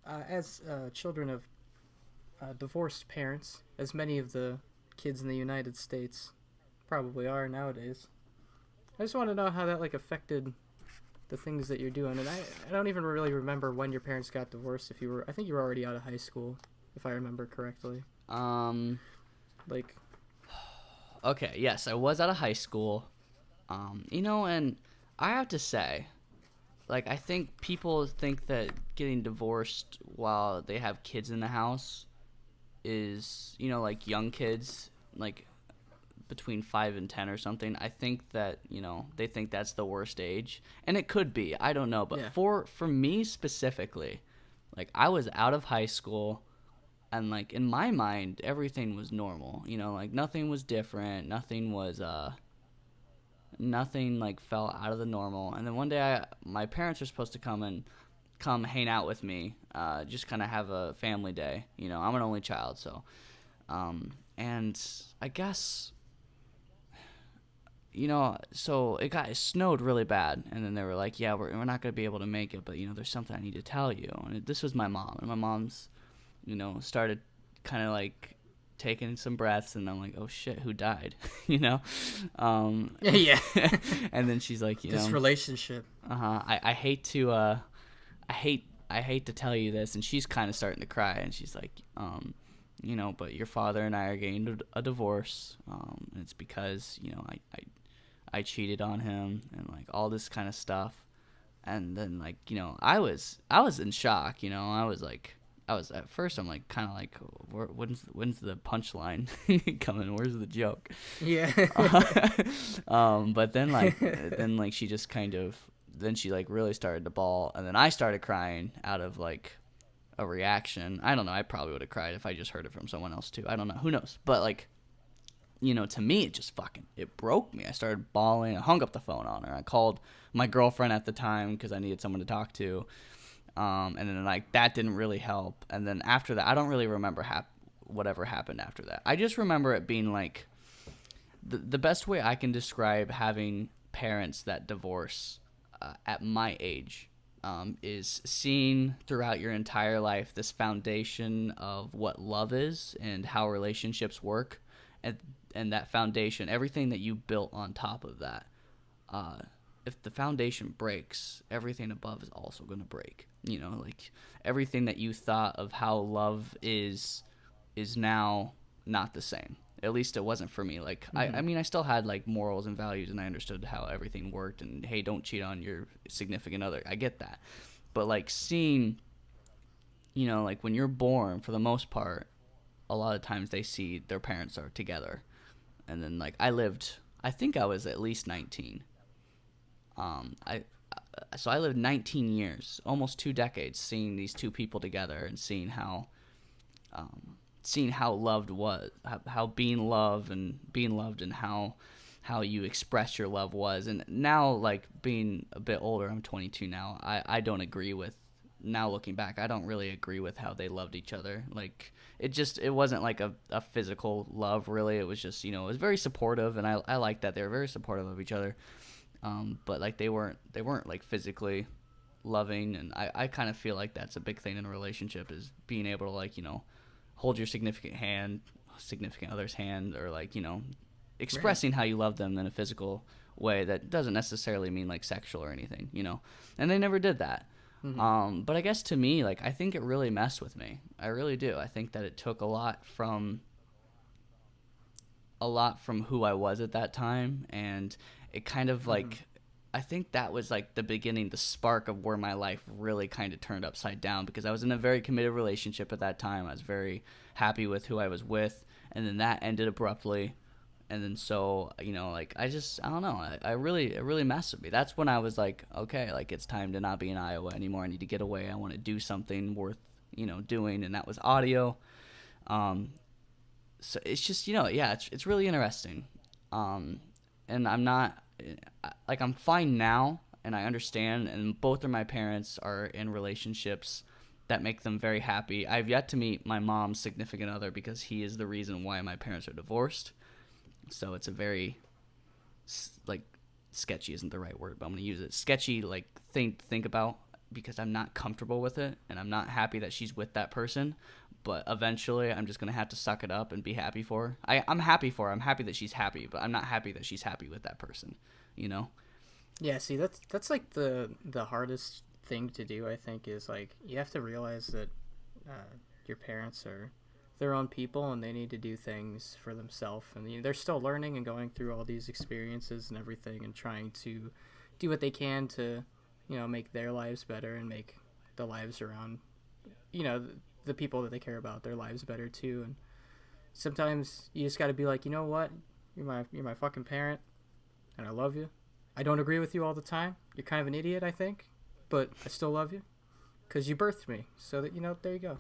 As children of divorced parents, as many of the kids in the United States probably are nowadays, I just want to know how that like affected the things that you're doing. And I don't even really remember when your parents got divorced. If you were, I think you were already out of high school, if I remember correctly. Um, Like, okay, yes, I was out of high school. And I have to say, like, I think people think that getting divorced while they have kids in the house is, like young kids, like between 5 and 10 or something. I think that they think that's the worst age, and it could be. I don't know, but yeah, for me specifically, like I was out of high school, and like in my mind, everything was normal. Like nothing was different. Nothing like fell out of the normal. And then one day, my parents were supposed to come hang out with me, just kind of have a family day. I'm an only child, so and I guess so it snowed really bad, and then they were like, "Yeah, we're not gonna be able to make it, but there's something I need to tell you." And this was my mom, and my mom's, started kind of like taking some breaths, and I'm like, "Oh shit, who died?" you know, um, yeah. and then she's like, This relationship. I hate to, I hate to tell you this, and she's kind of starting to cry, and she's like, but your father and I are getting a divorce, and it's because I cheated on him and like all this kind of stuff. And then like I was in shock. I was at first I'm like kind of like when's the punchline coming? Where's the joke? Yeah. But then she just kind of then she like really started to bawl, and then I started crying out of like a reaction. I don't know. I probably would have cried if I just heard it from someone else too. I don't know. Who knows? But like to me, it just it broke me. I started bawling. I hung up the phone on her. I called my girlfriend at the time because I needed someone to talk to. And then like that didn't really help. And then after that, I don't really remember whatever happened after that. I just remember it being like the best way I can describe having parents that divorce at my age is seeing throughout your entire life this foundation of what love is and how relationships work, and that foundation, everything that you built on top of that. If the foundation breaks, everything above is also going to break. Like everything that you thought of how love is now not the same. At least it wasn't for me. Like I mean, I still had like morals and values, and I understood how everything worked. And hey, don't cheat on your significant other. I get that, but like seeing, like when you're born, for the most part, a lot of times they see their parents are together, and then like I think I was at least 19. I so I lived 19 years, almost 2 decades, seeing these two people together and seeing how loved was, how being loved and how you express your love was. And now, like being a bit older, I'm 22 now. I don't agree with, now looking back, I don't really agree with how they loved each other. Like it wasn't like a physical love really. It was just it was very supportive, and I like that they were very supportive of each other. But like they weren't like physically loving, and I kind of feel like that's a big thing in a relationship, is being able to like hold your significant other's hand, or like Right. expressing how you love them in a physical way that doesn't necessarily mean like sexual or anything. And they never did that. Hmm. But I guess to me, like I think it really messed with me. I really do. I think that it took a lot from who I was at that time, and it kind of Hmm. like I think that was like the beginning, the spark of where my life really kind of turned upside down, because I was in a very committed relationship at that time. I was very happy with who I was with, and then that ended abruptly. And then so like I don't know, it really messed with me. That's when I was like, okay, like it's time to not be in Iowa anymore. I need to get away. I want to do something worth doing, and that was audio. um so it's just yeah, it's really interesting. um and I'm not like, I'm fine now, and I understand, and both of my parents are in relationships that make them very happy. I've yet to meet my mom's significant other, because he is the reason why my parents are divorced. So it's a very like sketchy isn't the right word, but I'm going to use it, sketchy like think about. because I'm not comfortable with it and I'm not happy that she's with that person. But eventually, I'm just gonna have to suck it up and be happy for her. I'm happy for her. I'm happy that she's happy, but I'm not happy that she's happy with that person. You know? Yeah, see, that's like the hardest thing to do. I think is like you have to realize that your parents are their own people and they need to do things for themselves, and they're still learning and going through all these experiences and everything, and trying to do what they can to, make their lives better and make the lives around, the people that they care about, their lives better too. And sometimes you just got to be like, you know what, you're my fucking parent, and I love you. I don't agree with you all the time. You're kind of an idiot, I think, but I still love you because you birthed me. So that, there you go.